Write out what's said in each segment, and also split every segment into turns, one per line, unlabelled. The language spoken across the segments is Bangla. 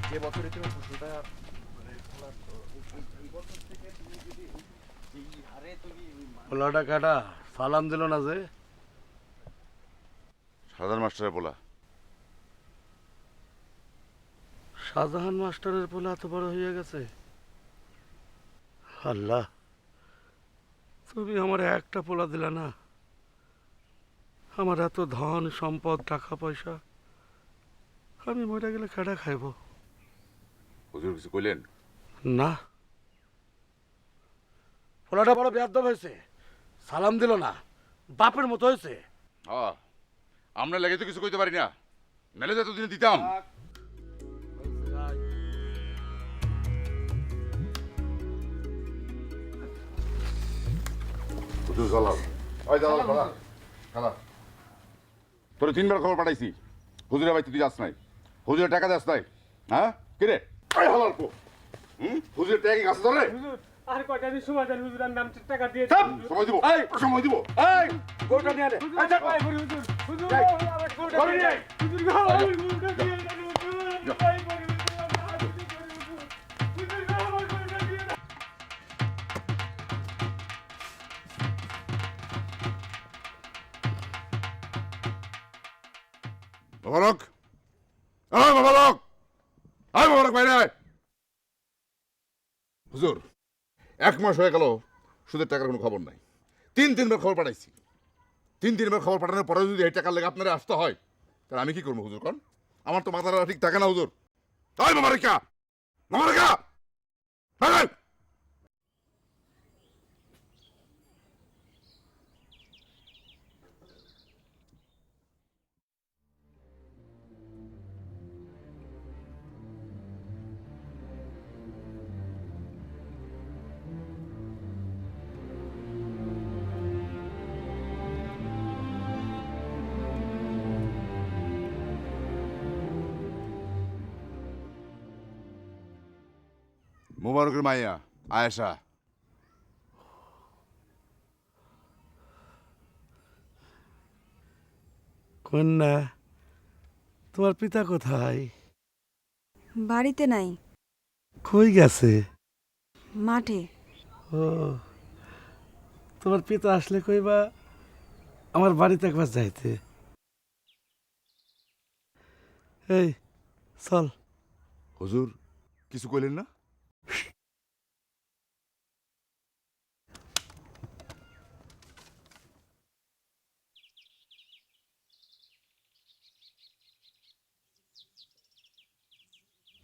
যে বছরে তুমি ফসলটা মানে ফলাচ্ছ, এই বছর থেকে তুমি যদি এই হারে তুমি
পোলাটা কাটা সালাম দিল না যে?
সাধারণ মাস্টারের বলা।
শাহজাহান মাস্টারের পোলা এত বড় হয়ে গেছে? আল্লাহ, তুমি আমার একটা পোলা দিলা না। আমার এত ধন সম্পদ টাকা পয়সা, আমি মরে গেলে কাটা খাইব?
হুজুর কিছু কইলেন?
না, পোলাটা বড় বেয়াদব হয়েছে, সালাম দিল না, বাপের মতো হয়েছে।
হ্যাঁ, আমরা লেগে তো কিছু কইতে পারি না, নাহলে তো এতদিনে দিতাম। হুজুর চলাও। ওই দাঁড়াও, খালা খালা, তোর 3বার খবর পাঠাইছি, হুজুরের বাড়িতে তুই যাস নাই, হুজুরের টাকা দাস নাই। হ্যাঁ কিরে হালাল পো, হুজুরের টাকা কি গাছে ধরে?
আর কয়টা দিন সময় দেন হুজুর, নাম টাকা দিয়ে
সময় দিব, সময় দিব।
এই গোটা নিয়ে আনে।
হুজুর হুজুর আমার গরুটা দিয়ে দেন। হুজুর গো আমার গরুটা দিয়ে দেন হুজুর, তাই করি হুজুর, আমার হাত ধরে করি হুজুর। হুজুর গো আমার গরুটা দিয়ে দেন।
মোবারক, আয় মোবারক, আয় মোবারক বাইরে আয়। হুজুর 1 মাস হয়ে গেল, সুদের টাকার কোনো খবর নাই। 3বার খবর পাঠাইছি, 3বার খবর পাঠানোর পরে যদি এই টাকার লেগে আপনারা আসতে হয়, তাহলে আমি কি করবো হুজুর? কন, আমার তো মাথাটা ঠিক থাকে না হুজুর। আয় মোবারকা, মোবারকা, আয়। মোবারকের মাইয়া আয়েশা।
কন্যা, তোমার পিতা কোথায়?
বাড়িতে নাই,
কই গেছে?
মাঠে।
ও, তোমার পিতা আসলে কইবা আমার বাড়িতে একবার যাইতে। এই চল।
হুজুর কিছু কইলেন না?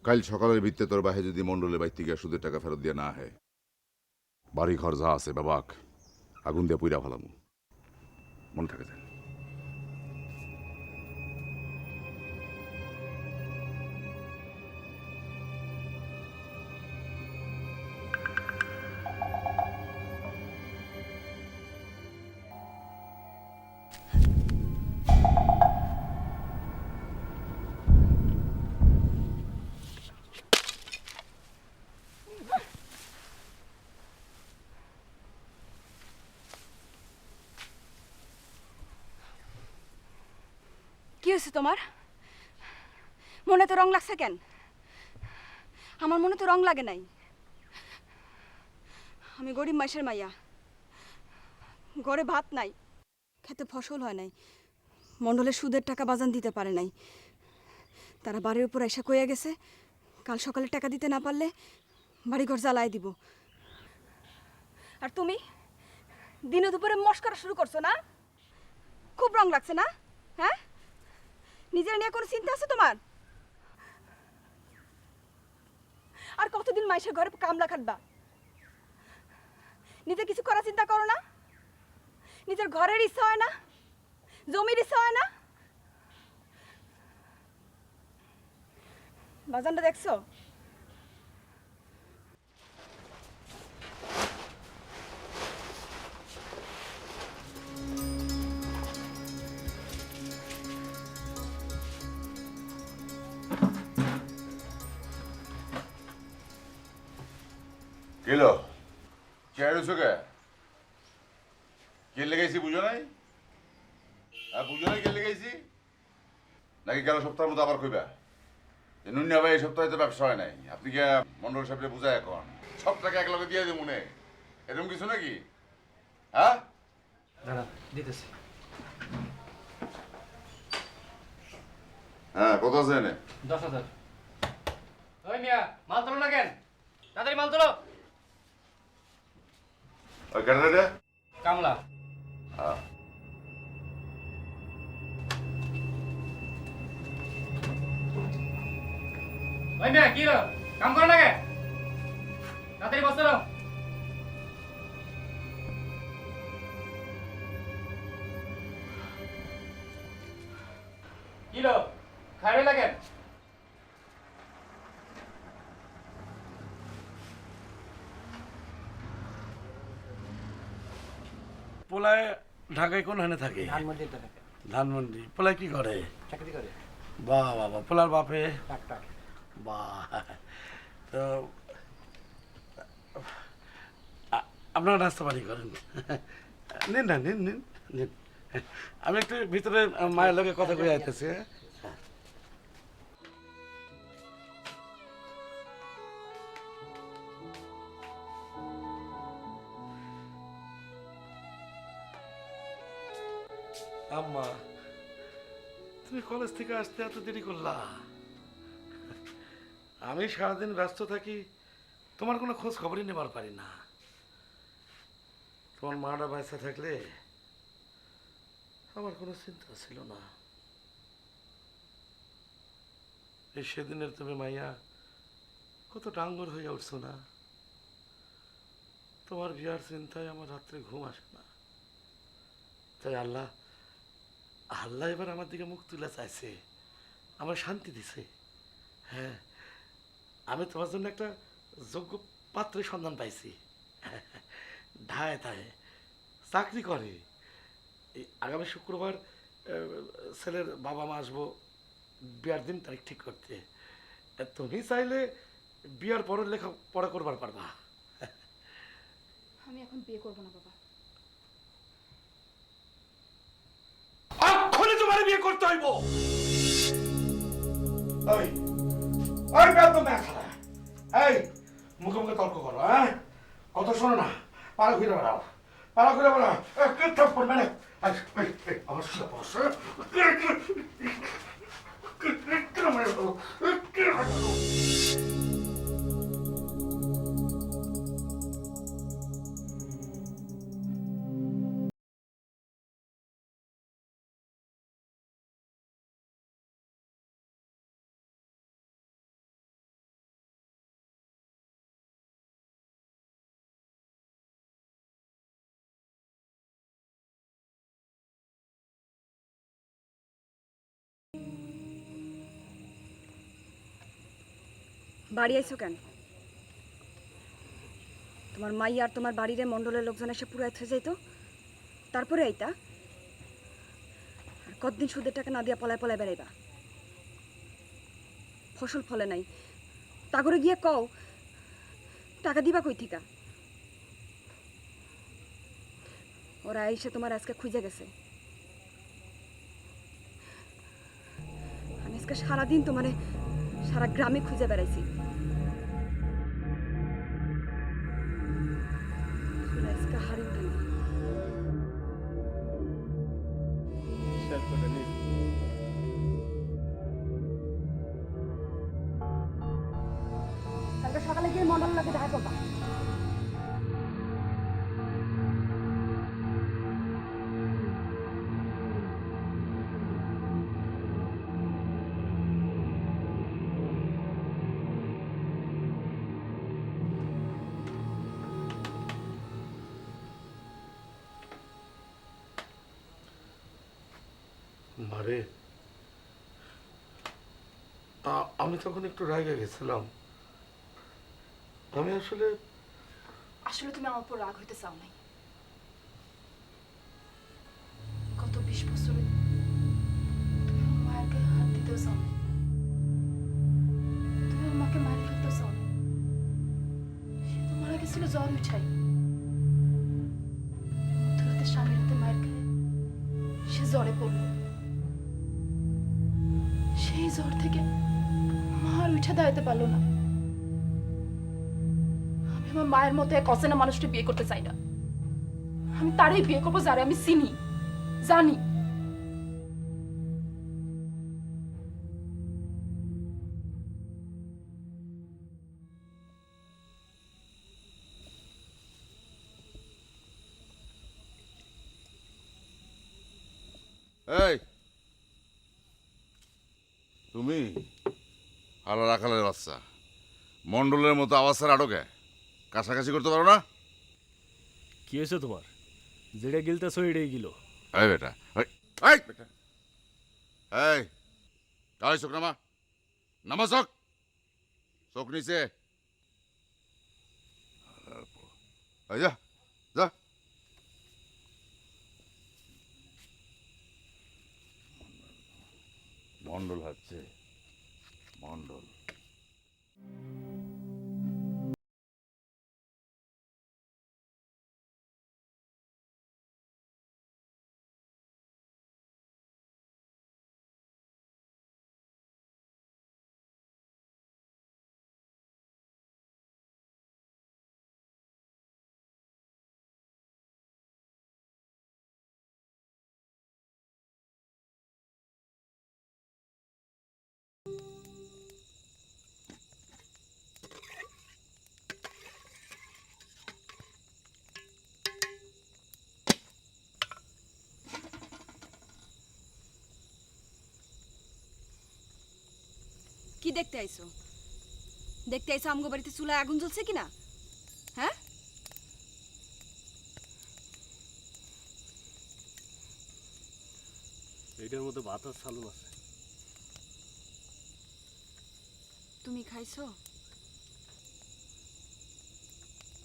কাল সকালের ভিত্তে তোর বাহে যদি মন্ডলের বাইর থেকে সুদের টাকা ফেরত দিয়ে না হয়, বাড়ি ঘর যা আছে বাবাক আগুন দিয়ে পুইরা ফেলামু, মনে থাকে যেন।
কি হয়েছে তোমার? মনে তো রং লাগছে কেন? আমার মনে তো রং লাগে নাই। আমি গরিব মাইশের মাইয়া, ঘরে ভাত নাই, খেতে ফসল হয় নাই, মণ্ডলের সুদের টাকা বাজান দিতে পারে নাই। তারা বাড়ির উপর এসে কইয়া গেছে কাল সকালে টাকা দিতে না পারলে বাড়িঘর জ্বালাই দিব। আর তুমি দিনে দুপুরে মস্করা শুরু করছো না? খুব রং লাগছে না? হ্যাঁ, নিজের নিয়ে কোনো চিন্তা আছে তোমার? আর কতদিন মাইশের ঘরে কামলা খাটবা? নিজে কিছু করার চিন্তা করো না? নিজের ঘরের ইচ্ছা হয় না? জমির ইচ্ছা হয় না? বাজানটা দেখছো?
কেলো চেয়ারছো কে? কে লেগেছি বুঝো নাই? বুঝো নাই কে লেগেছি? নাকি গেল সপ্তাহের মতো আবার কইবা? নুনিয়া ভাই এই সপ্তাহে তো ব্যবসা হয় নাই, আপনি কি মন্ডল সাহেবকে বুঝায় এখন সব টাকা একলগে দিয়ে দেবো মনে এরকম কিছু নাকি? হ্যাঁ
দাঁড়া দিতেছি।
হ্যাঁ কত আছে এনে?
10,000। ওই মিয়া মাল তোলো না কেন? তাড়াতাড়ি মাল তোলো।
ওই ক্যাটারে
কামলা।
হ্যাঁ
ওই মিয়া কি হলো? কাম করো না কেন? তাড়াতাড়ি বসতে দাও। কি হলো? খাইরে লাগেন?
পোলায় ঢাকায় কোন হানে থাকে?
ধানমন্ডিতে থাকে।
ধানমন্ডি। পোলায় কি করে?
চাকরি করে।
বাহ বাবা, পোলার বাপে?
ডাক্তার।
বাহ। তো আপনারা নাস্তা পানি করেন? নিন না, নিন নিন নিন। আমি একটু ভিতরে মায়ের লোকে কথা কয়ে আইতেছি। আম্মা, তুমি কলেজ থেকে আসতে এত দেরি করলা? আমি সারাদিন ব্যস্ত থাকি, তোমার কোনো খোঁজ খবরই নেবার পারি না। তোমার মাটা বাচ্চা থাকলে আমার কোনো চিন্তা ছিল না। এই সেদিনের তুমি মাইয়া কত ডাঙ্গর হয়ে উঠছো না? তোমার বিয়ার চিন্তায় আমার রাত্রে ঘুম আসে না। তাই আল্লাহ আল্লাহ এবার আমার দিকে মুখ তুলে চাইছে, আমার শান্তি দিছে। হ্যাঁ, আমি তোমার জন্য একটা যোগ্য পাত্রের সন্ধান পাইছি। ঢায় তাই চাকরি করে। এই আগামী শুক্রবার ছেলের বাবা মা আসবো বিয়ার দিন তারিখ ঠিক করতে। তুমি চাইলে বিয়ার পরের লেখাপড়া করবার পারবা।
আমি এখন বিয়ে করব না বাবা।
এক্ষুনি তোমার বিয়ে করতে হইব। ওই ওই বেদম মেখালা, এই মুখে মুখে তর্ক করো। হ্যাঁ, কত শোনো না, পাড়া ঘুরে বেড়াও, পাড়া ঘুরে বেড়াও। থাপ্পড় মানে আমার সাথে বসে
বাড়ি আইছো কেন? তোমার মাই আর তোমার বাড়ির মন্ডলের লোকজন এসে পুরো এসে যাইতো, তারপরে আইতা। আর কতদিন সুদের টাকা না দিয়া পলায় পলায় বেড়াইবা? ফসল ফলে নাই, তা করে গিয়ে কও টাকা দিবা কই থিকা? ওরা এসে তোমার আজকে খুঁজে গেছে। আমি আজকে সারাদিন তোমারে সারা গ্রামে খুঁজে বেড়াইছি। আজকে হারিয়ে উঠেনি। কালকে সকালে গিয়ে মন্ডল লাগে দেখা করবা।
মারে, আমি তখন একটু রাগে গেছিলাম। আমি আসলে
আসলে তুমি আমার উপর রাগ হইতে চাও নাই। গত 20 বছরে তুমি আমার মায়ের গায়ে হাত দিতেও চাও নাই। তুমি আমার মাকে মারি ফেলতেও চাও নাই। সে তো মারা গেছিল জ্বর উঠাই। মধ্যরাতে স্বামীর হাতে মায়ের খেয়ে সে জ্বরে পড়ল। সেই জ্বর থেকে মা
উঠে দাঁড়াতে পারলো না। আমি আমার মায়ের মতো এক অচেনা মানুষটা বিয়ে করতে চাই না। আমি তারই বিয়ে করবো যারে আমি চিনি, জানি।
এই তুমি আলো রাখালের বাচ্চা মন্ডলের মতো আওয়াজ ছাড়া আটকে কাছাকাছি করতে পারো না?
কি হয়েছে তোমার? যেটা গিলতেছো এটাই গিলো।
এই বেটা, এই বেটা, এই তাই চোখ নামা, নামা চোখ, চোখ নিচে, এই যা যা। মন্ডল হচ্ছে মন্ডল।
কি দেখতে আইছো? দেখতে আইছো আমগো বাড়িতে চুলায় আগুন জ্বলছে কিনা? হ্যাঁ,
এইটার মধ্যে ভাত আর চালু আছে।
তুমি খাইছো?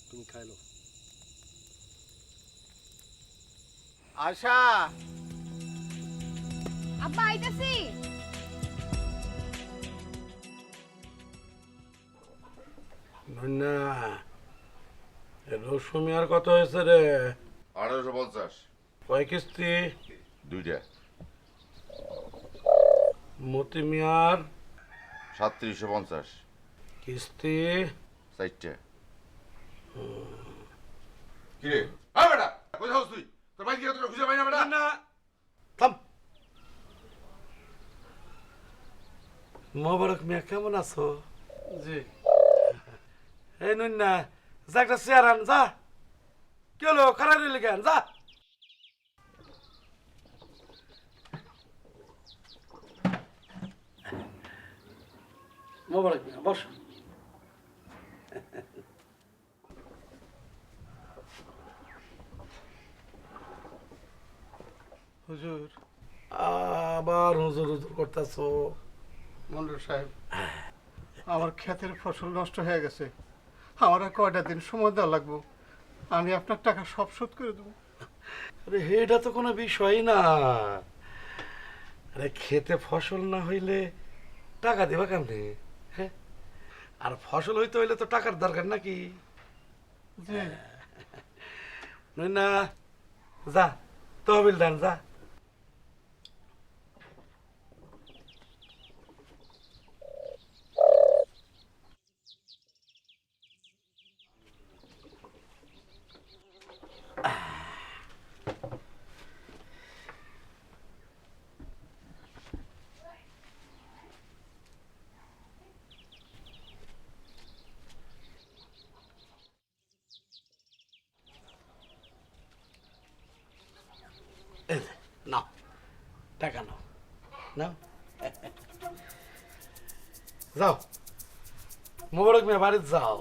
তুমি খাইলো।
আশা,
আব্বা আইতাছি।
না রসুমি আর কত হয়েছে রে?
1850।
কয় কিস্তি?
2টা।
মতি মিয়ার
3750।
কিস্তি
4টা। কি রে? আয় বেটা, কই যাস তুই? তোর ভাই কি তোর খুঁজে পাই না বেটা?
না থাম। মোবারক মিয়া কেমন আছো?
জি
এই নুন্না যা একটা চেয়ার আন, যা। কি হলো খারাপ রইলে কেন? যা। মোবারক মিয়া বস।
হুজুর,
আবার হুজুর হুজুর করতেছো।
মন্ডল সাহেব, আমার ক্ষেতের ফসল নষ্ট হয়ে গেছে। আমার আর কয়টা দিন সময় দেওয়া লাগবো। আমি আপনার টাকা সব শোধ করে দেবো।
আরে এটা তো কোনো বিষয় না। আরে খেতে ফসল না হইলে টাকা দেবা কেমনে? হ্যাঁ, আর ফসল হইতে হইলে তো টাকার দরকার নাকি?
জি
না যা তহবিল দেন, যা। এই যে, নাও টাকা নাও, নাও। যাও মোবারক মিয়া বাড়িতে যাও,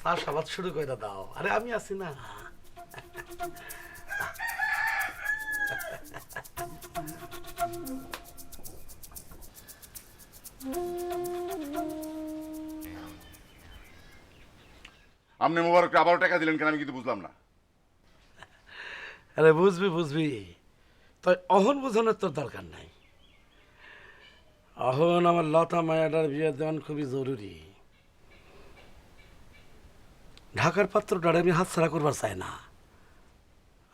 চাষাবাদ শুরু করে দাও। আরে আমি আছি না।
আপনি মোবারককে আবারও টাকা দিলেন কেন আমি কিন্তু বুঝলাম না।
আরে বুঝবি বুঝবি, তাই অহন বোঝানোর তোর দরকার নাই। অহন আমার লতা মায়াটার বিয়ে দেওয়ান খুবই জরুরি। ঢাকার পাত্রটার আমি হাতছাড়া করবার চাই না।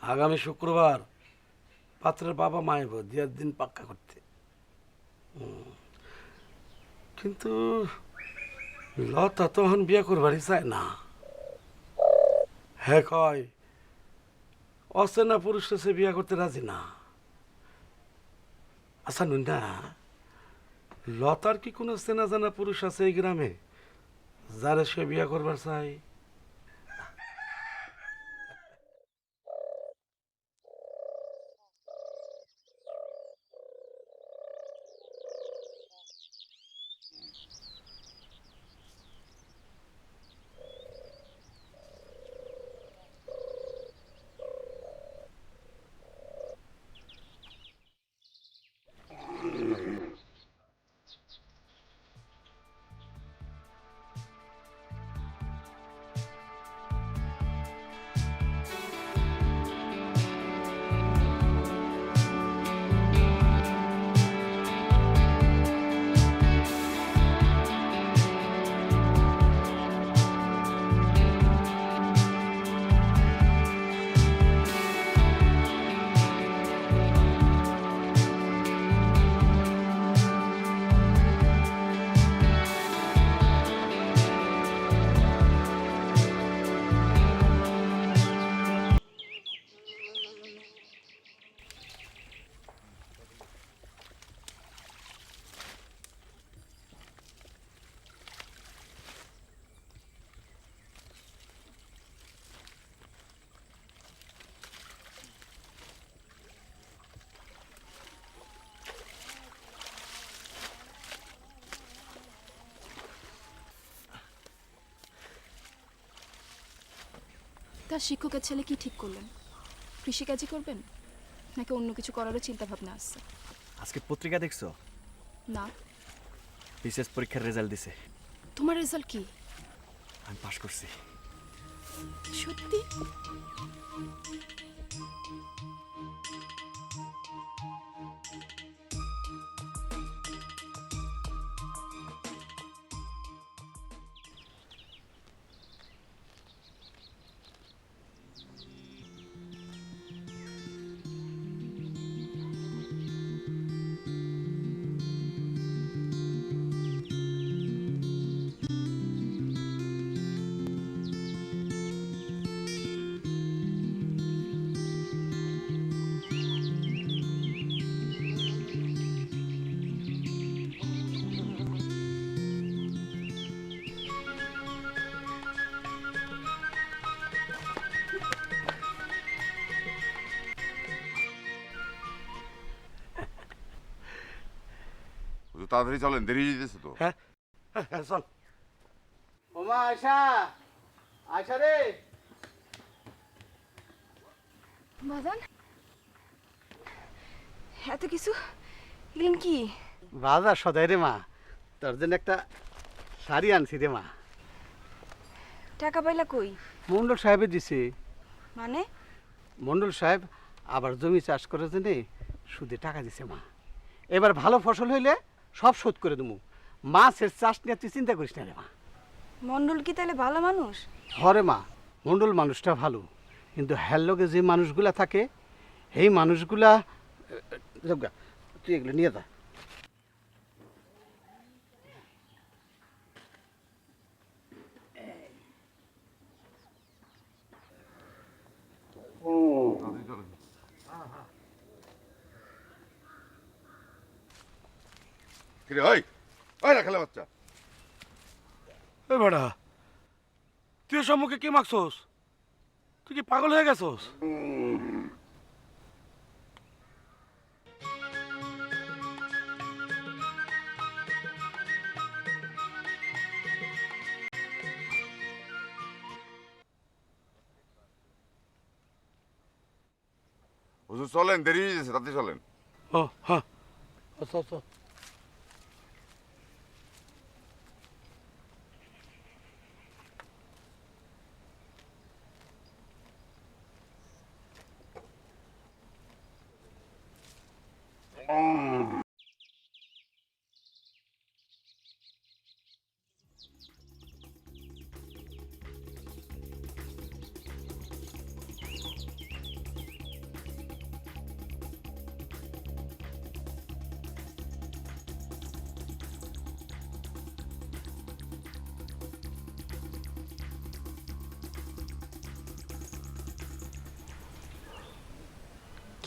আগামী শুক্রবার পাত্রের বাবা মায়েব দিয়ার দিন পাক্কা করতে। কিন্তু লতা তখন বিয়ে করবারই চায় না। হ্যাঁ কয় অচেনা পুরুষটা সে বিয়ে করতে রাজি না। আচ্ছা নুন্ডা, লতার কি কোনো চেনা জানা পুরুষ আছে এই গ্রামে যারে সে বিয়ে করবার চাই?
তা শিক্ষকের ছেলে কি ঠিক করলেন? কৃষিকাজই করবেন নাকি অন্য কিছু করারও চিন্তা ভাবনা আসছে?
আজকে পত্রিকা দেখছো?
না।
বিশেষ পরীক্ষার রেজাল্ট দিছে।
তোমার রেজাল্ট কি?
আমি পাশ করছি।
সত্যি?
হুজুর তাড়াতাড়ি চলেন, দেরি হয়ে যেতেছে তো।
হ্যাঁ হ্যাঁ হ্যাঁ, চল।
ওমা আয়শা, আয়শা রে।
বাজান, এত কিছু এলেন কি?
বাজার সদাই রে মা, তোর জন্য একটা শাড়ি আনছি রে মা।
টাকা পাইলা কই?
মন্ডল সাহেবে দিছে।
মানে?
মন্ডল সাহেব আবার জমি চাষ করার জন্যে সুদে টাকা দিছে মা। এবার ভালো ফসল হইলে সব শোধ করে দেবো। মাছের চাষ নিয়ে তুই চিন্তা করিস না রে মা।
মন্ডল কি তাহলে ভালো মানুষ?
হরে মা, মন্ডল মানুষটা ভালো, কিন্তু হ্যার লগে যে মানুষগুলা থাকে এই মানুষগুলা তুই এগুলো নিয়ে যা।
কিরে ওই, ওই না খেলা বাচ্চা,
এই বেটা, তুই সম্মুখে কি মাখছস? তুই কি পাগল হয়ে গেছস?
হুজুর চলেন, দেরি হয়ে যেতেছে, তাড়াতাড়ি চলেন।
ও হ্যাঁ, চল চল।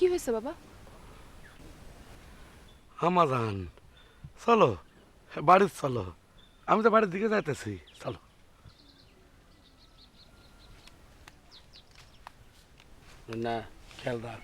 কি হয়েছে বাবা?
আমাজান চলো বাড়ির চলো, আমি তো বাড়ির দিকে যাইতেছি, চলো। না খেয়াল রাখ।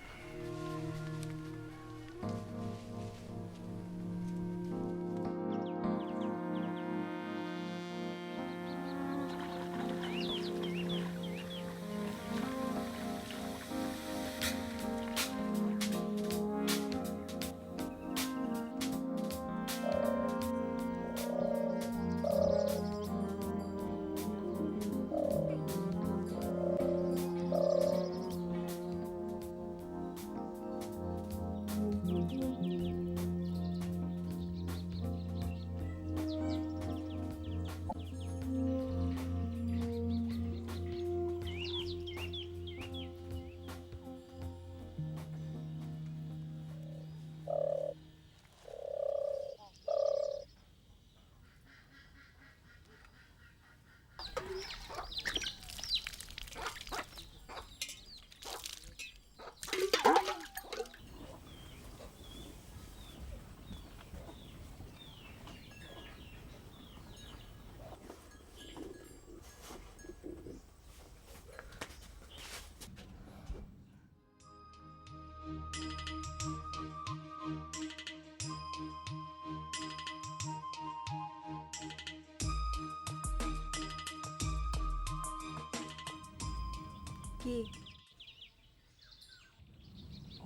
কি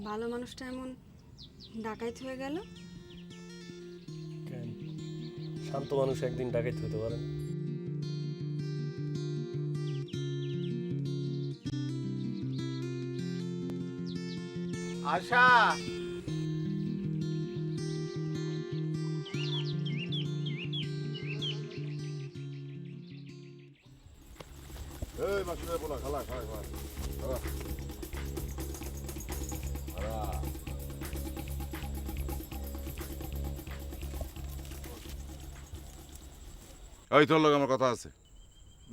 ভালো মানুষটা এমন ডাকাইত হয়ে গেল?
কেন শান্ত মানুষ একদিন ডাকাইত হতে পারে না?
আশা,
এই মাসুদের বলা খালা খালা খালা খালা খালা। এই তোর লোক আমার কথা আছে।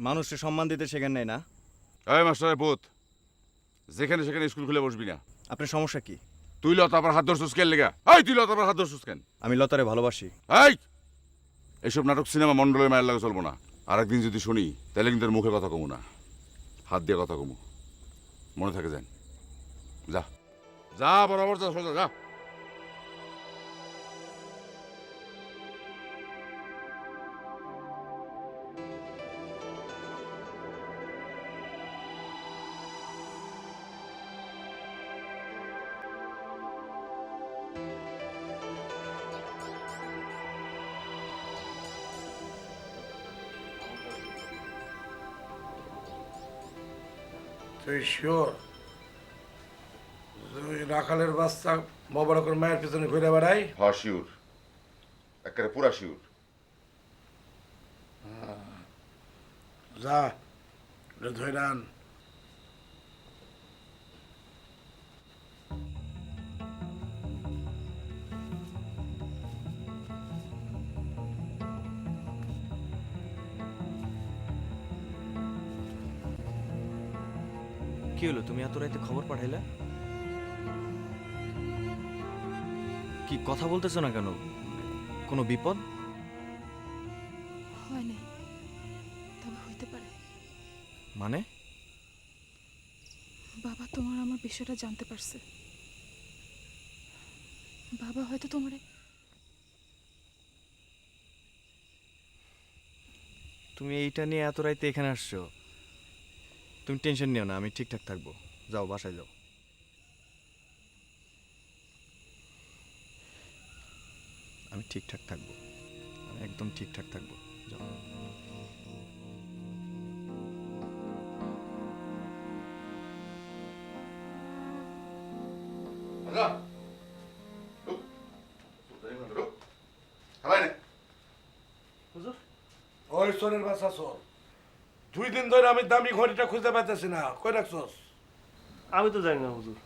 মানুষকে সম্মান দিতে শেখেন নাই না?
এই মাস্টারের পুত, যেখানে সেখানে স্কুল খুলে বসবি না।
আপনার সমস্যা কি?
তুই লতাবার হাত ধরছিস কেন লেগা? এই তুই লতাবার হাত ধরছিস কেন?
আমি লতারে ভালোবাসি।
এই এইসব নাটক সিনেমা মন্ডলের মায়ের লাগে চলবো না। আর একদিন যদি শুনি তাহলে কিন্তু মুখে কথা কমু না, হাত দিয়ে কথা কমু। মনে থাকে যান। যা যা বরাবর যা, সোজা যা।
তুই শিওর তুই রাখালের বাচ্চা মোবারকের মায়ের পিছনে ঘুরে বেড়াই?
হ্যাঁ শিউর, একেবারে পুরা শিউর।
যা ধরে আন।
কি হলো, তুমি এত রাতে খবর পাঠাইলে? কি কথা বলতেছো না কেন? কোনো বিপদ?
হয় নাই, তবে হইতে পারে।
মানে?
বাবা তোমার আমার বিষয়টা জানতে পারছে। বাবা হয়তো তোমারে।
তুমি এইটা নিয়ে এত রাতে এখানে আসছো? তুমি টেনশন নিও না, আমি ঠিকঠাক থাকবো। যাও বাসায় যাও। আমি ঠিকঠাক থাকবো, আমি একদম ঠিকঠাক থাকবো। যাও।
ওই সোনের বাচ্চা চোর, 2 দিন ধরে আমি দামি ঘড়িটা খুঁজে পাইতেছি না। কই রাখছস?
আমি তো জানি না হুজুর।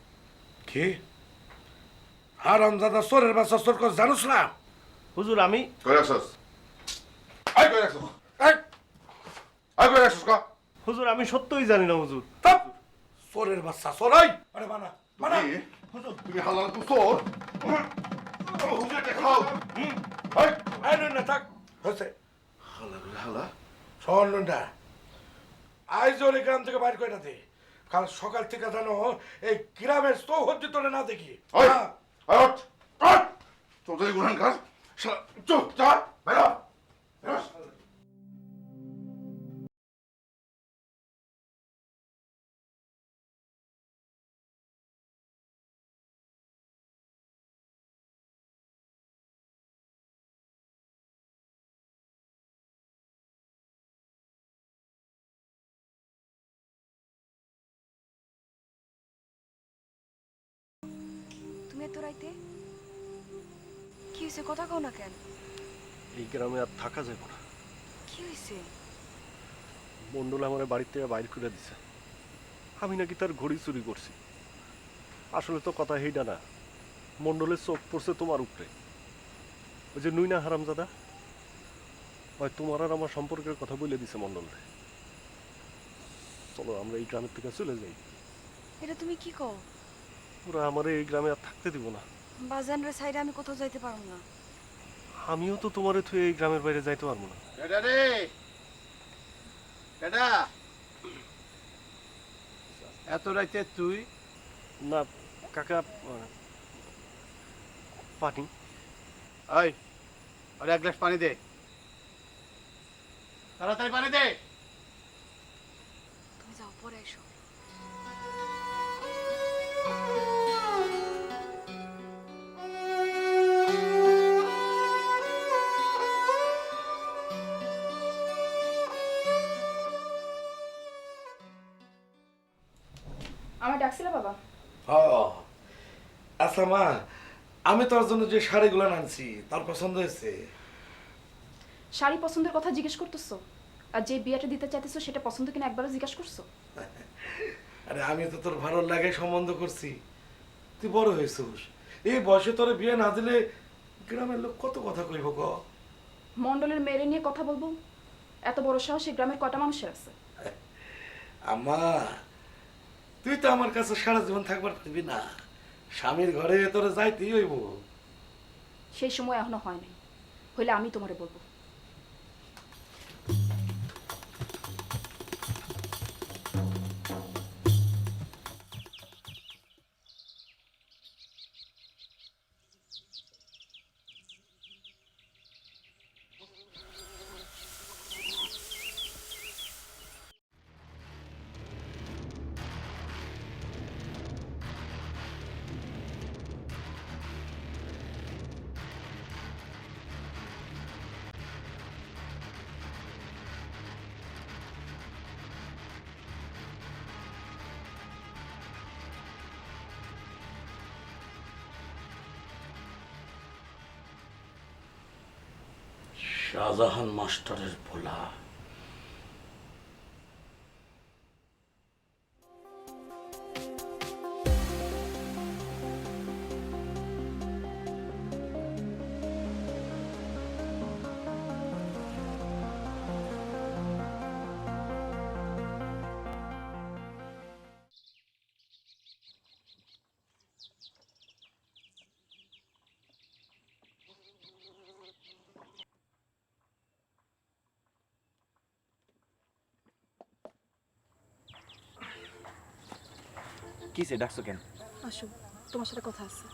কি হারামজাদা সোরের বাচ্চা চোর কর, জানোস না?
হুজুর আমি
কই রাখছস? আই কই রাখছস? আই কই রাখছস কা?
হুজুর আমি সত্যই জানি না হুজুর।
চুপ! সোরের বাচ্চা চোর। আরে বানা বানা।
তুমি তুমি হালাল কুসর হুজুর খাও
না থাক হচ্ছে হালা রে হালা স্বর্ণটা আজ ওর এই গ্রাম থেকে বাইর করে দে কাল সকাল থেকে জানো এই গ্রামের সৌহদ্য তোলে না দেখি
ওই
হ্যাঁ।
আট আট চৌধুরী গুহান কাজ চুপ চা বেরো বেরো
তুমি এত রাইতে কি হয়েছে কথা কও না কেন?
এই গ্রামে আর থাকা যাবে না।
কি হয়েছে?
মন্ডল আমার বাড়ির থেকে বাইর করে দিছে। আমি নাকি তার ঘড়ি চুরি করছি। আসলে তো কথা সেইটা না, মন্ডলের চোখ পড়ছে তোমার উপরে। ওই যে নুইনা হারামজাদা, ওই তোমার আর আমার সম্পর্কের কথা বলে দিছে মন্ডলরে। চলো আমরা এই গ্রামের থেকে চলে যাই।
এটা তুমি কি কও?
ওরা আমার এই গ্রামে আর থাকতে দিব না।
বাজানরে সাইডে আমি কোথাও যাইতে পারবো না।
আমিও তো তোমারে থুয়ে এই গ্রামের বাইরে যাইতে পারবো না।
এটা রে এটা এত রাইতে তুই?
না কাকা, পানি।
ওই আর এক গ্লাস পানি দে, তাড়াতাড়ি পানি দে।
তুমি যাও, পরে এসো।
আমার ডাকছিল বাবা?
আচ্ছা মা, আমি তোর জন্য যে শাড়িগুলো আনছি তার পছন্দ হয়েছে?
শাড়ি পছন্দের কথা জিজ্ঞেস করতেছো, আর যে বিয়েটা দিতে চাইতেছো সেটা পছন্দ কিনা একবারও জিজ্ঞেস করছো?
আরে আমি তো তোর ভালো লাগে সম্বন্ধ করছি, তুই বড় হয়েছিস, এই বয়সে তোর বিয়ে না দিলে গ্রামের লোক কত কথা কইব ক?
মন্ডলের মেয়েরে নিয়ে কথা বলবো? এত বড় সাহস এই গ্রামের কটা মানুষের আছে?
আম্মা, তুই তো আমার কাছে সারা জীবন থাকবার পারবি না, স্বামীর ঘরে তোরে যাইতেই হইব।
সেই সময় এখনো হয় নাই, হইলে আমি তোমারে বলবো।
শাহজাহান মাস্টারের ভোলা।
কিসে ডাকছো কেন?
আসো, তোমার সাথে কথা আছে।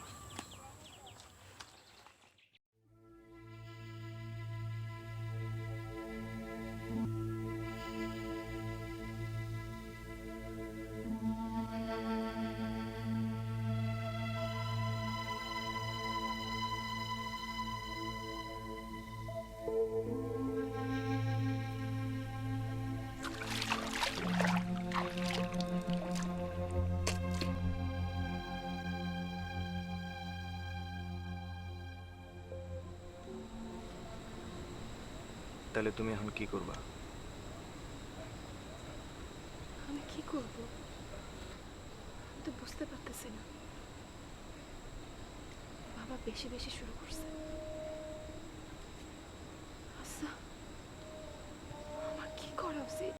তাহলে তুমি এখন কি করবা?
আমি কি করব আমি তো বুঝতে পারতেছি না। বাবা বেশি বেশি শুরু করছে। আচ্ছা, আমার কি করা উচিত?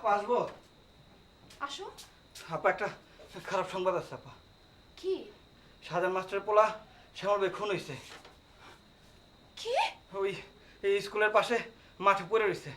আপা আসবো?
আসো।
আপা একটা খারাপ সংবাদ আছে আপা।
কি?
শাহজাহান মাস্টারের পোলা শ্যামল ভাই খুন হয়েছে।
কি?
ওই এই স্কুলের পাশে মাঠে পড়ে রয়েছে।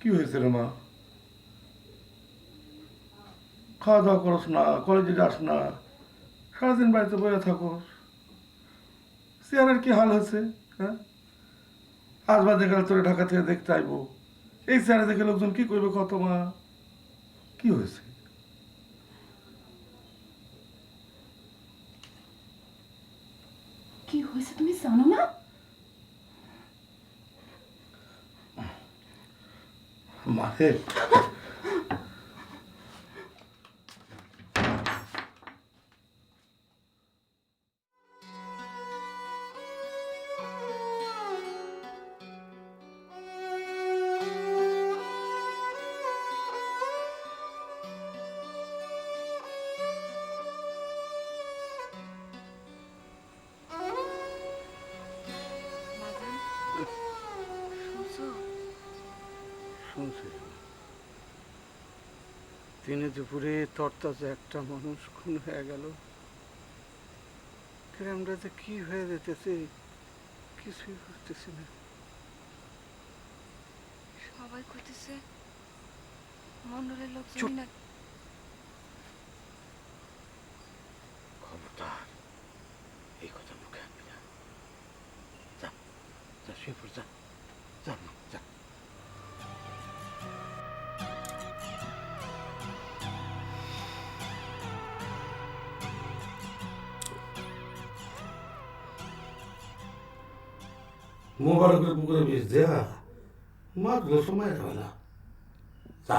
কি হয়েছে রে মা? খাওয়া দাওয়া করস না, কলেজে যাস না, সারাদিন বাড়িতে বসে থাকোস। চেয়ারের কি হাল হয়েছে? হ্যাঁ, আজ বাদে গেলে তোরে ঢাকা থেকে দেখতে আইবো, এই চেয়ারে দেখে লোকজন কি করবে কত মা? কি হয়েছে?
কি হয়েছে তুমি জানো না?
মারে
শুনছি দিনে দুপুরে তরতাজা একটা মানুষ খুন হয়ে গেল। গ্রামটাতে কি হয়ে যেতেছে কিছুই বুঝতেছি না।
সবাই কইতেছে মন্ডলের
চুপ।
লোকজন না।
খবরদার এই কথা মুখে আনবি না। যা যা শুয়ে পড়, যা যা মা, যা।
মোবারকের পুকুরে বিষ দেয়া মাছগুলো সময় হবে না। যা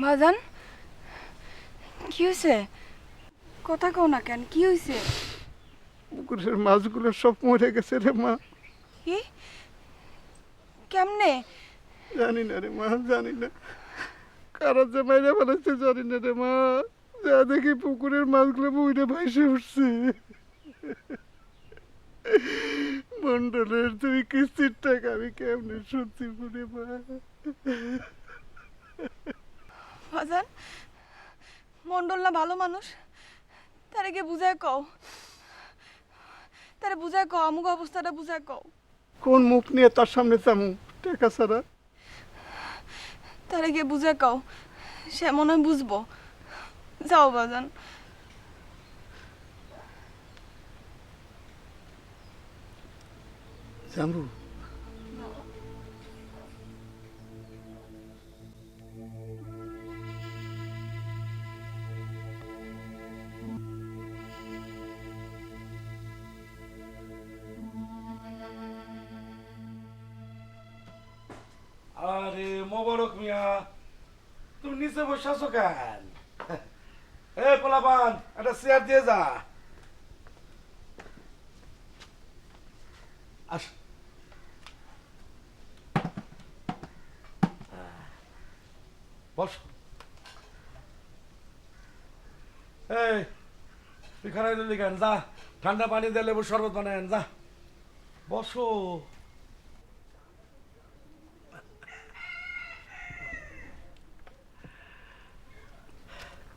বাজান কি হয়েছে? কথা কও না কেন? কি হয়েছে?
পুকুরের মাছগুলো সব মরে গেছে রে মা।
কি? কেমনে?
জানি না রে মা, জানি না কারা যে মাইরা ফেলেছে, জানি না রে মা। যা দেখি পুকুরের মাছগুলো বইটা ভাসে উঠছে। মন্ডলের তুই কিস্তির টাকা আমি কেমনে সত্যি মনে মা।
বাজান মন্ডল না ভালো মানুষ, তারে গিয়ে বুঝায় কও, তারে বুঝায় কও, আমুক অবস্থাটা বুঝায় কও।
কোন মুখ নিয়ে তার সামনে চামু টাকা ছাড়া?
তারে গিয়ে বুঝায় কও, সে মনে হয় বুঝবো। যাও বাজান।
জামু
আরে মোবারক মিয়া, তুমি নিচে বসে আছো কেন? এ পোলাপান, একটা চেয়ার দিয়ে যা। আস। বস। এই তুই খারাই দিলি কেন? যা ঠান্ডা পানি দিয়ে লেবুর শরবত বানায় যা। বসো।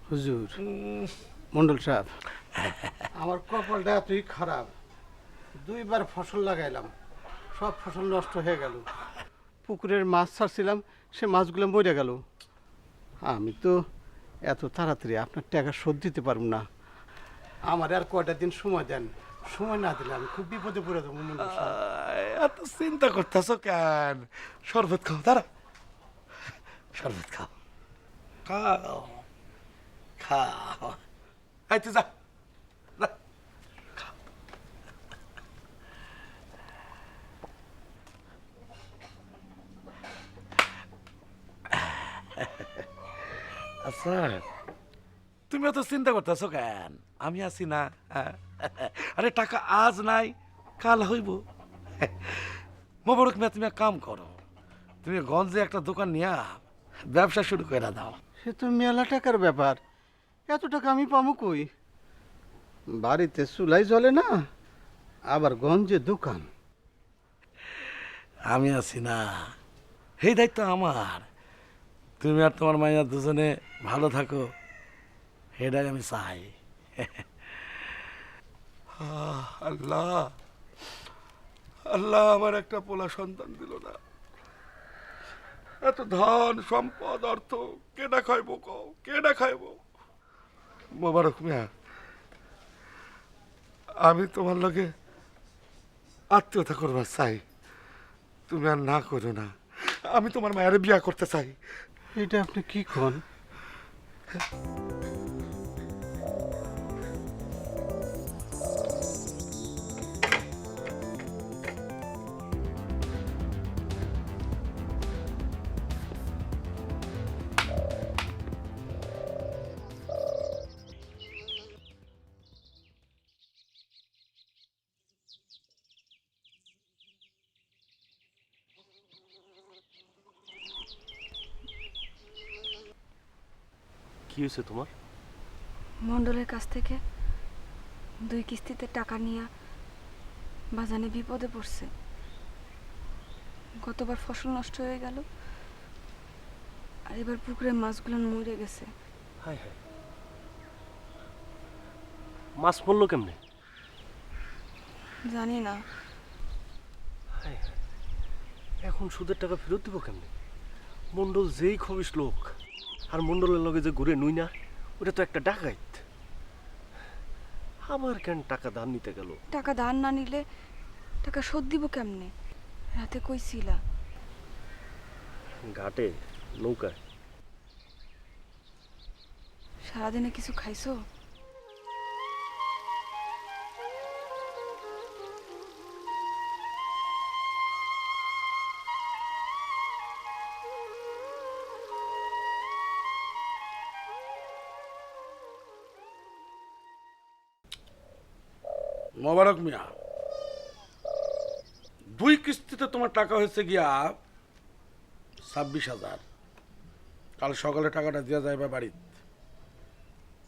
হুজুর, মন্ডল সাহেব, আমার কপালটা এতই খারাপ, 2বার ফসল লাগাইলাম, সব ফসল নষ্ট হয়ে গেল। পুকুরের মাছ ছাড়ছিলাম, সে মাছগুলো মরে গেল। আমি তো এত তাড়াতাড়ি আপনার টাকা শোধ দিতে পারব না। আমার আর কয়টা দিন সময় দেন, সময় না দিলে আমি খুব বিপদে পড়ে যাবো। মন্ডল সাহেব,
এত চিন্তা করতেছ কেন? শরবত খাও, দাঁড়া। শরবত খাও, খাও, খাও। এই তুই যা, যা, খাও। আচ্ছা, তুমি এত চিন্তা করতেছ কেন? আমি আছি না? আরে টাকা আজ নাই, কাল হইব। মোবারক মিয়া, তুমি এক কাম করো, তুমি গঞ্জে একটা দোকান নিয়া ব্যবসা শুরু করে দাও।
সে তো মেলা টাকার ব্যাপার, এত টাকা আমি পাবো কই? বাড়িতে চুলাই জ্বলে না, আবার গঞ্জে দোকান।
আমি আছি না, এই দায়িত্ব আমার। তুমি আর তোমার মাইয়া দুজনে ভালো থাকো, এটাই আমি চাই। আল্লাহ, আল্লাহ আমার একটা পোলা সন্তান দিল না। এত ধন সম্পদ অর্থ কেনা খাইব, কও কেনা খাইব? মোবারক মিয়া, আমি তোমার লগে আত্মীয়তা করবার চাই, তুমি আর না করো না। আমি তোমার মায়ের বিয়া করতে চাই।
এটা আপনি কি কন?
কি হয়েছে তোমার?
মন্ডলের কাছ থেকে 2 কিস্তিতে টাকা নিয়ে বাজানে বিপদে পড়ছে। গতবার ফসল নষ্ট হয়ে গেল, আর এবার পুকুরের মাছগুলো মরে গেছে।
হায় হায়, মাছ মরলো কেমনে?
জানি না।
হায় হায়, এখন সুদের টাকা ফেরত দিব কেমনে? মন্ডল যেই খবিস লোক, আর মন্ডলের লগে যে ঘুরে নুই না, ওটা তো একটা ডাকাইত। আবার কেন টাকা ধার নিতে গেল?
টাকা ধার না নিলে টাকা শোধ দিব কেমনে? রাতে কইছিলা।
ঘাটে, নৌকায়।
সারাদিনে কিছু খাইছো?
মোবারক মিয়া, 2 কিস্তিতে তোমার টাকা হয়েছে গিয়া 26,000। কাল সকালে টাকাটা দেওয়া যাবে বাড়িতে।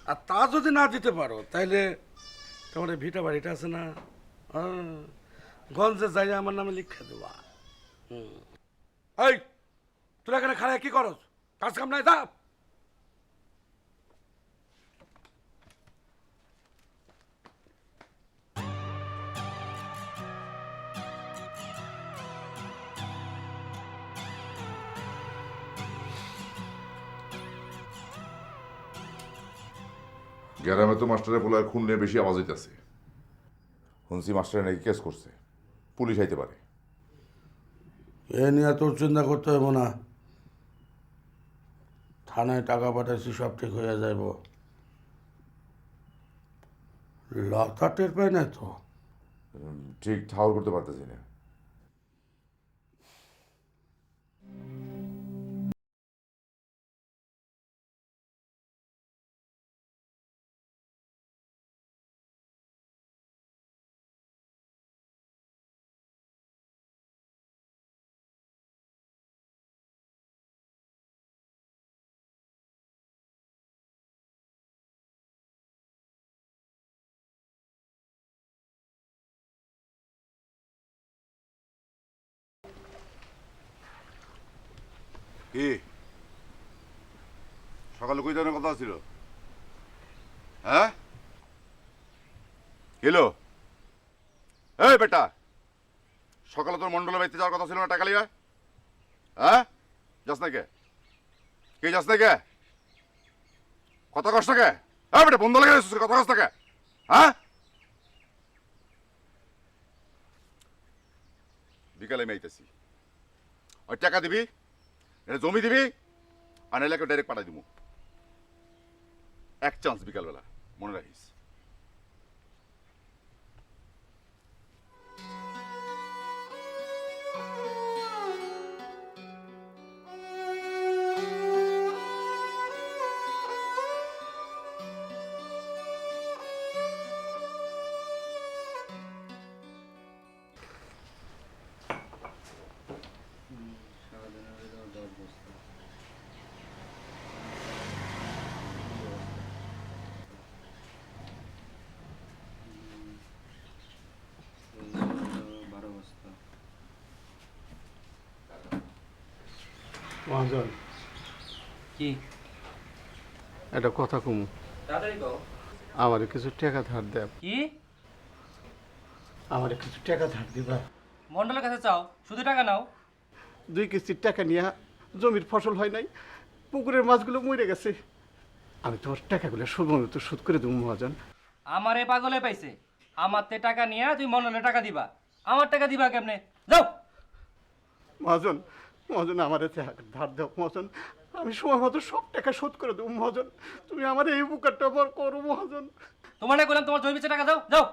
আর তা যদি না দিতে পারো, তাইলে তোমার এই ভিটা বাড়িটা আছে না, গঞ্জে যাই আমার নামে লিখে দেওয়া। এই তোরা এখানে খারাপ কি করস? কাজ কাম নাই, যা।
গ্রামে তো মাস্টারের পোলার খুন নিয়ে বেশি আওয়াজ হইতেছে। শুনছি মাস্টারে নাকি কেস করছে, পুলিশ আইতে পারে।
এ নিয়ে তোর চিন্তা করতে হবে না, থানায় টাকা পাঠাইছি, সব ঠিক হয়ে যাইব। লতা টের পায় না তো?
ঠিক ঠাউর করতে পারতেছি না। কি সকালে কই ধরনের কথা ছিল? হ্যাঁ গেলো? এই বেটা, সকালে তোর মন্ডলে বাড়িতে যাওয়ার কথা ছিল না টাকা লিয়া? হ্যাঁ যাস না কে? কে যাস না কে? কথা কষ্ট কে? হ্যাঁ বেটা, বন্ধ লেগে গেছিস, কথা কষ্ট কে? হ্যাঁ বিকালে আমি আইতেছি, ওই টাকা দিবি, এটা জমি দিবি, আর এলাকা ডাইরেক্ট পাঠাই দিব। এক চান্স বিকালবেলা, মনে রাখিস।
মহাজন,
কি
একটা কথা কমু,
তাড়াতাড়ি কও।
আমার কিছু টাকা ধার দেব।
কি
আমার কিছু টাকা ধার দিবা?
মন্ডলের কাছে চাও, শুধু টাকা নাও?
2 কিস্তির টাকা নিয়ে জমির ফসল হয় নাই, পুকুরের মাছগুলো মরে গেছে। আমি তোমার টাকাগুলো সময় মতো শোধ করে দেবো মহাজন।
আমারে পাগলে পাইছে, আমার তে টাকা নিয়ে তুই মন্ডলে টাকা দিবা, আমার টাকা দিবা কেমনে? যাও।
মহাজন, মহাজন আমার ধার দেও মহাজন, আমি সময় মতো সব টাকা শোধ করে দেবো মহাজন। তুমি আমার এই উপকারটা আমার করো মহাজন।
তোমার না কইলাম তোমার জমি বেচে টাকা দাও, যাও।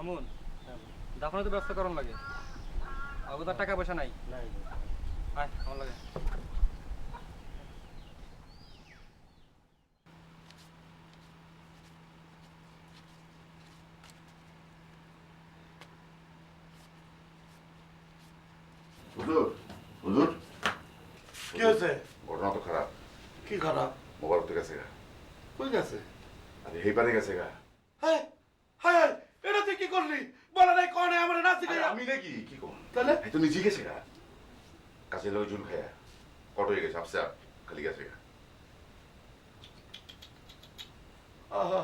আমন দাফনে তো ব্যবস্থা করন লাগে অগদার টাকা পয়সা নাই আয় আমার লাগে
হুজুর হুজুর
কি হয়েছে?
ঘটনা তো খারাপ।
কি খারাপ?
মোবারক তো গেছে গা।
কই গেছে?
আরে এই পারে গেছে গা।
হ্যাঁ হ্যাঁ, এটা তুই কি করলি? বলা নাই কনে আমার নাচি
আরে
গাইয়া।
আমি নাকি কি কম?
তাহলে
এই তো নিজে গেছে গা। কাছে লোক জুল খায়া কট হয়ে গেছে আপসে খালি গেছে গা।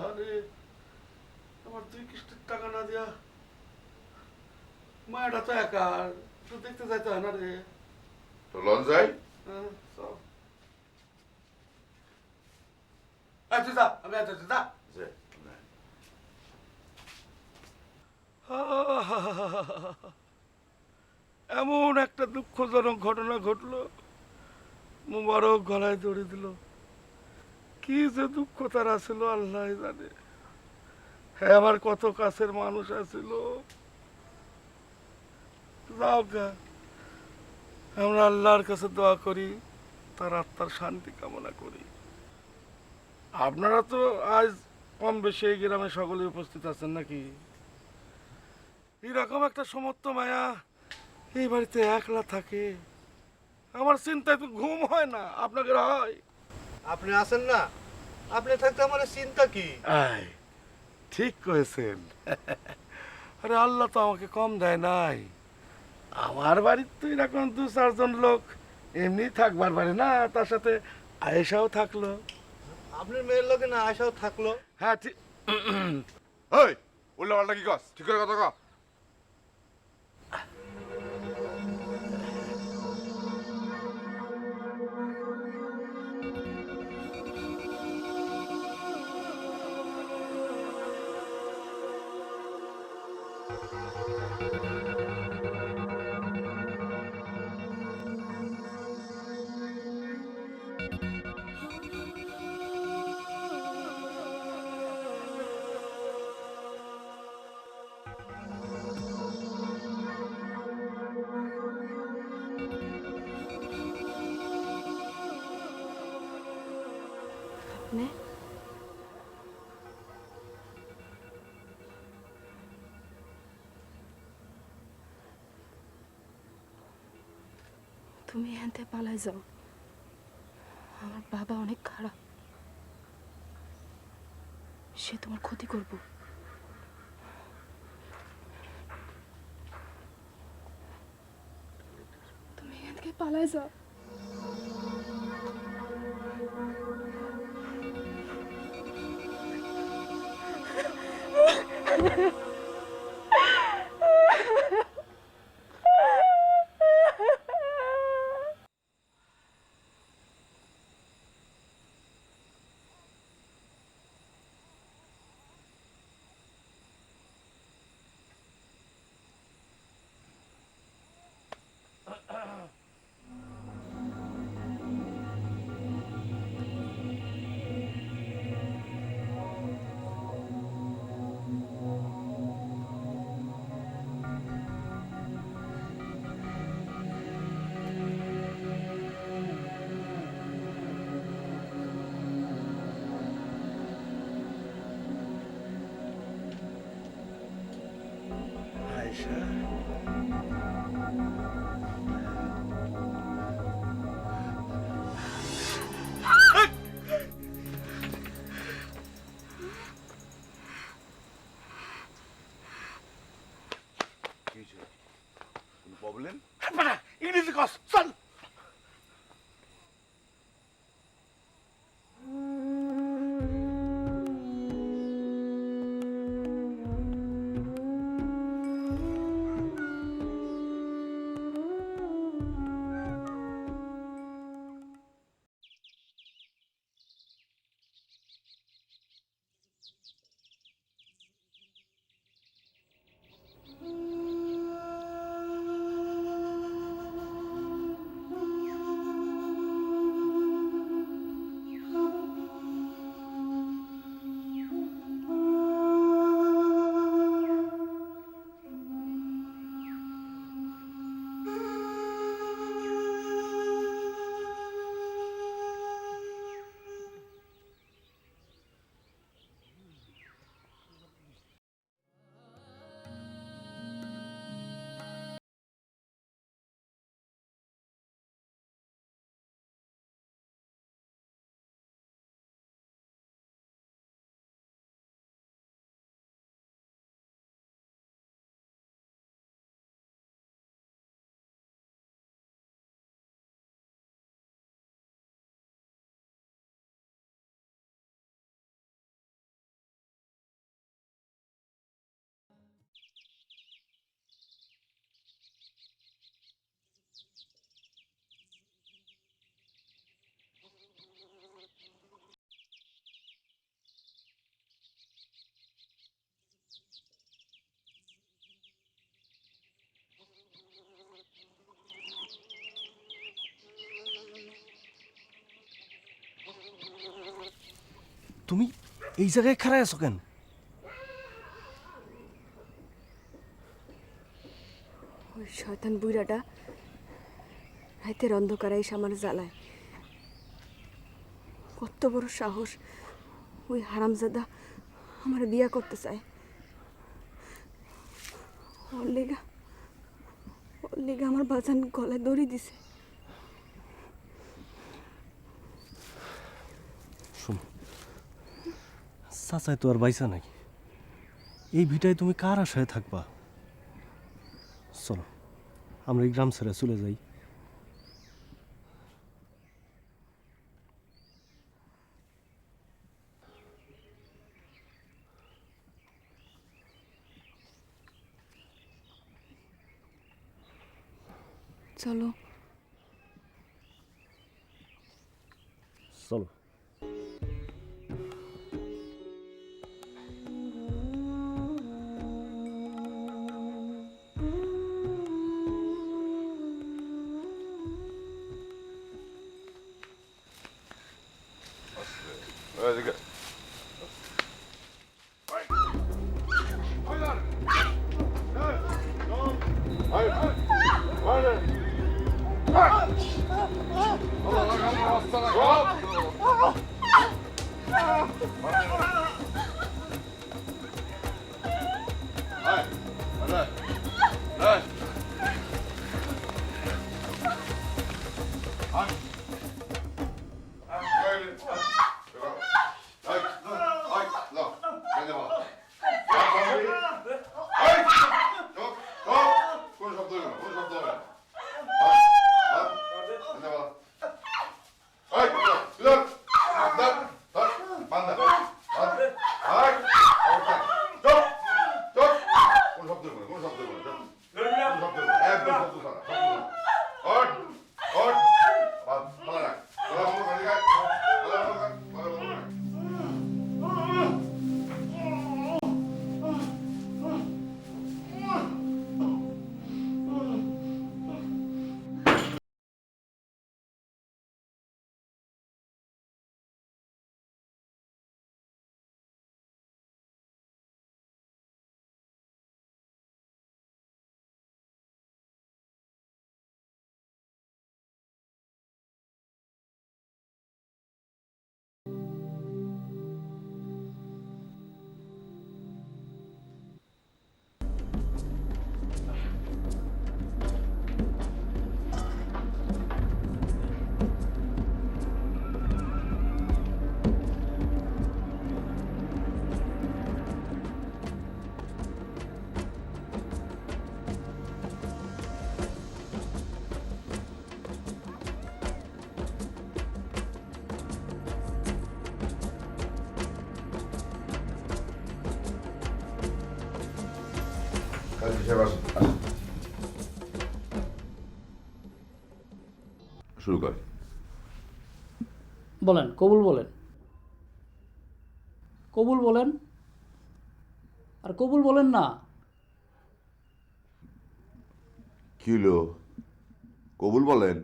আরে আমার 2 কিস্তির টাকা না দিয়া মায়েরা তো একা, তো দেখতে যাইতে হয় না রে।
তো লঞ্চ যায়।
হ্যাঁ, চল। তুই যা, আমি আছি, যা।
যে
এমন একটা দুঃখজনক ঘটনা ঘটলো, মুবারক গলায় দড়ি দিল। কি যে দুঃখ তার আছিল আল্লাহ জানে। হ্যাঁ, আমার কত কাছের মানুষ আছিল। যাও গা, আমরা আল্লাহর কাছে দোয়া করি, তার আত্মার শান্তি কামনা করি। আপনারা তো আজ কম বেশি এই গ্রামে সকলে উপস্থিত আছেন নাকি? এরকম একটা সমর্থ মায়া এই বাড়িতে একলা থাকে, আমার চিন্তায় তো ঘুম হয় না। আপনাকে হয়?
আপনি আছেন না, আপনি থাকতে আমার চিন্তা কি?
ঠিক কয়েছেন। আরে আল্লাহ তো আমাকে কম দেয় নাই। আমার বাড়ির তো এরকম 2-4 জন লোক এমনি থাকবার পারে না, তার সাথে আয়েশাও থাকলো।
আপনার মেয়ের লোকে না আশাও থাকলো।
হ্যাঁ ঠিক।
ওই উল্লা পাল্টা কি কস? ঠিক করে কথা ক।
আপনি তুমি এখান থেকে পালায় যাও, আমার বাবা অনেক খারাপ, সে তোমার ক্ষতি করব। তুমি এখান থেকে পালায় যাও।
আয়েশা,
কি হয়েছে? কোনো প্রবলেম?
ইংরেজি কস, চল।
তুমি এই জায়গায় খাড়ায় আছো কেন?
ওই শয়তান বুইড়াটা রাতের অন্ধকারে এসে আমার জ্বালায়। কত বড় সাহস! ওই হারামজাদা আমার বিয়া করতে চায়। ওর লেগা আমার বাজান গলায় দড়ি দিছে।
শোন, চাচাই তো আর বাইসা নাই। এই ভিটায় তুমি কার আশায় থাকবা? চলো আমরা এই গ্রাম ছেড়ে চলে যাই।
চলো।
চলো।
কাজী সাহেব আসেন, আসেন। শুরু করেন।
বলেন, কবুল বলেন, কবুল বলেন, আর কবুল বলেন না।
কি হলো? কবুল বলেন।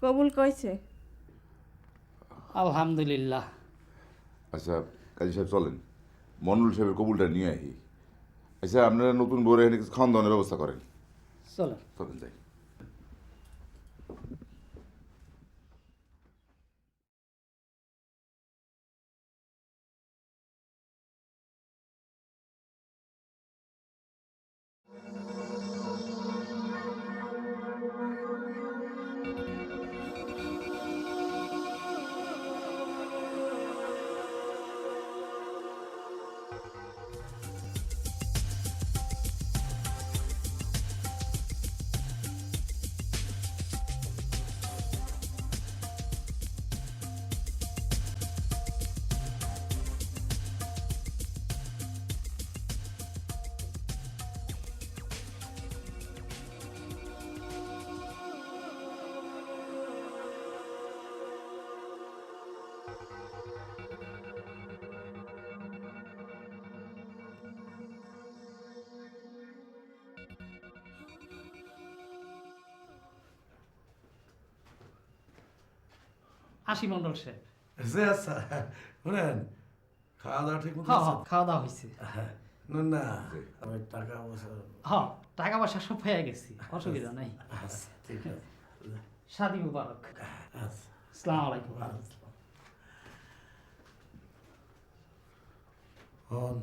কবুল কইছে।
আলহামদুলিল্লাহ।
আচ্ছা কাজী সাহেব চলেন, মন্ডল সাহেবের কবুলটা নিয়ে আহি। আচ্ছা আপনারা নতুন বউরে এনে কিছু খাওয়ান দাওয়ানোর ব্যবস্থা করেন।
চলেন।
চলেন যাই।
আসি মন্ডল সাহেব।
যে আচ্ছা শুনেন, খাওয়া দাওয়া ঠিক মতো
হ্যাঁ হ্যাঁ, খাওয়া দাওয়া হয়েছে।
না আমি টাকা পয়সা
হ্যাঁ, টাকা পয়সা সব হয়ে গেছি, অসুবিধা নাই।
আচ্ছা ঠিক আছে।
শাদি মুবারক।
আচ্ছা
আসসালামু আলাইকুম।
হন,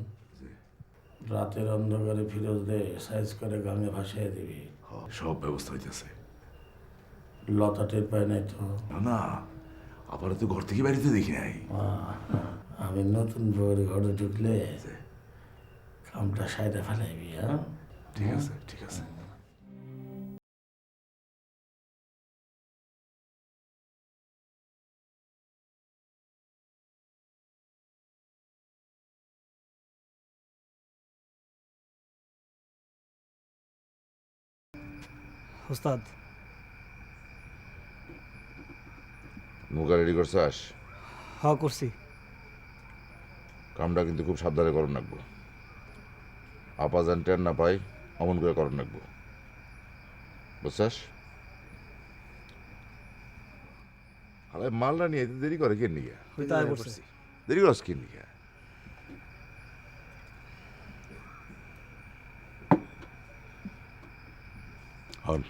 রাতের অন্ধকারে ফিরোজ দে সাইজ করে গ্রামে ভাসিয়ে দিবি।
সব ব্যবস্থা হইতেছে।
লতা টের পায় নাই তো?
না, আপাতত ঘর থেকে বাড়িতে দেখি নাই।
আমি নতুন বউয়ের ঘরে ঢুকলে কামটা সাইডে ফেলাইবি। হ্যাঁ
ঠিক আছে ঠিক আছে।
ওস্তাদ,
নৌকা রেডি করছাস?
হ্যাঁ করছি।
কামটা কিন্তু খুব সাবধানে করণ রাখবো। আপা যেন টের না পাই অমন করে করণ রাখবো, বুঝছাস? আরে মালটা নিয়ে এতে দেরি করে কেন নিয়ে?
তাই করছি।
দেরি করস কেন নিয়ে? হন,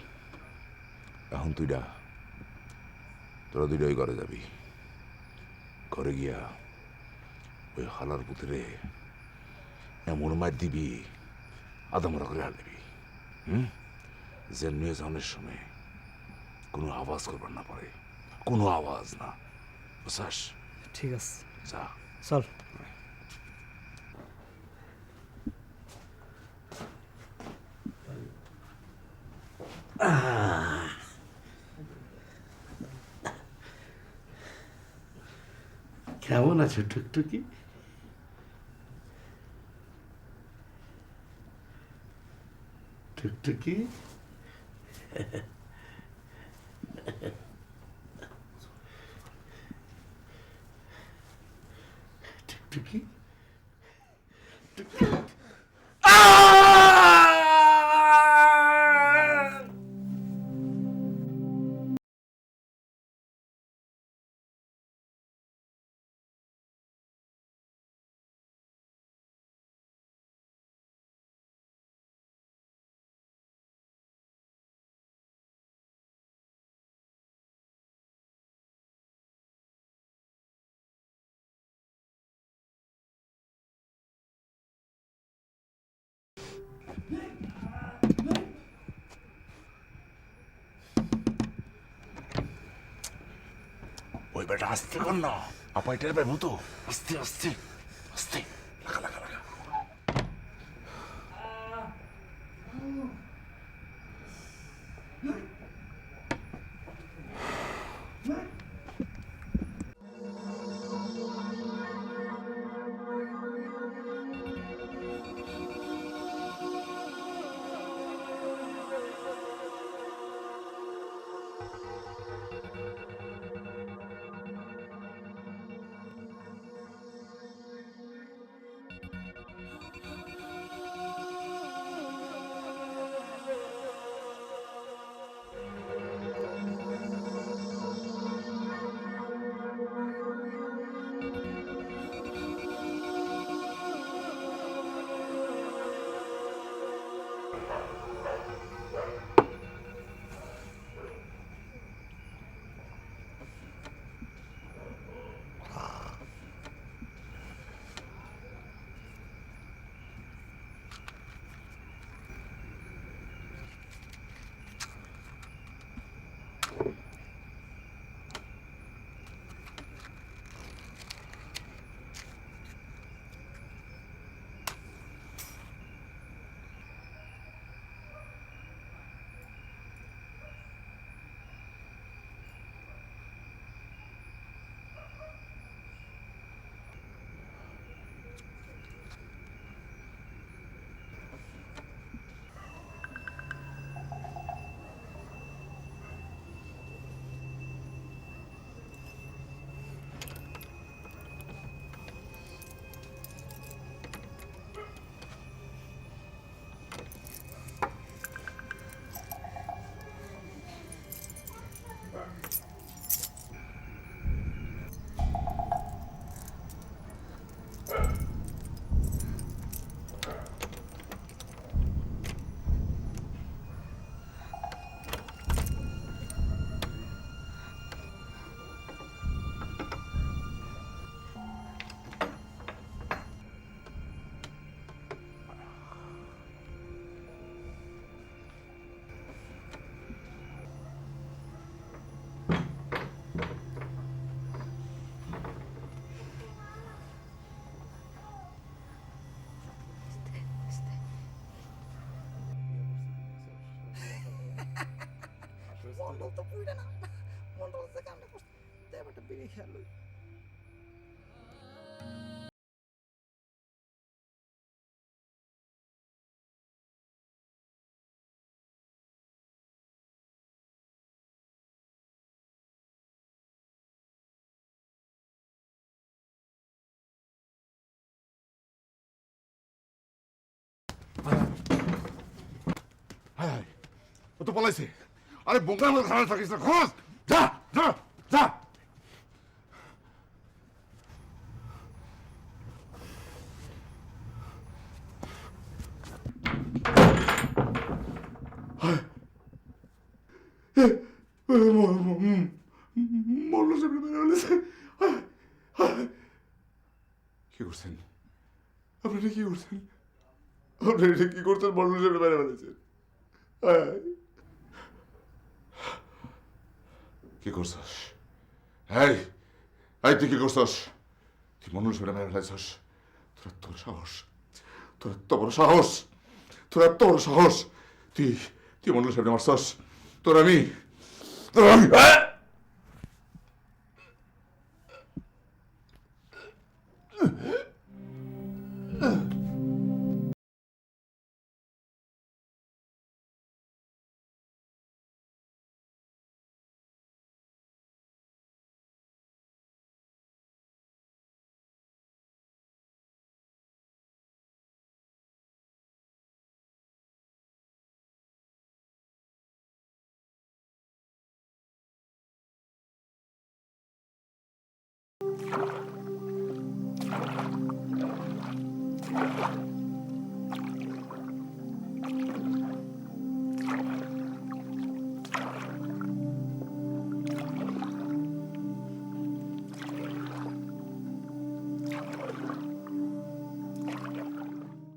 এখন তোরা দুইটা ওই ঘরে যাবি। ঘরে গিয়া ওই হালার পুতরে এমন মার দিবি, আদামরা করে হাল দিবি। যে নিয়ে যাওয়ার সময় কোনো আওয়াজ করবার না পারে, কোনো আওয়াজ না, বুঝছাস?
ঠিক আছে,
যা।
চল।
কেমন আছো টুকটুকি? টুকটুকি টুকটুকি
ওই বেটা আস্তে কর না, আপাই টের পাইবো তো। আস্তে আস্তে আস্তে, লাগা লাগা লাগা।
তো পুইরা না মন্ডল থেকে আমরা একটা বিড়ি খেয়াল
হায় হায় ও তো পলাইছে আরে বোকার মতো খারাপ থাকিস না খোঁজ যা যা যা মরলো সামনে বেড়ে বলেছে কি করছেন আপনারা কি করছেন আপনারা এটা কি করছেন মরলো সামনে বেড়ে বলেছেন কি করছস এই এই তুই কি করছস তুই মনুল সামনে বেড়ে ফেলেছস তোর এত বড় সাহস তোর এত বড় সাহস তোর এত বড় সাহস তুই তুই মনুল সামনে মারছস তোর আমি
Thank you.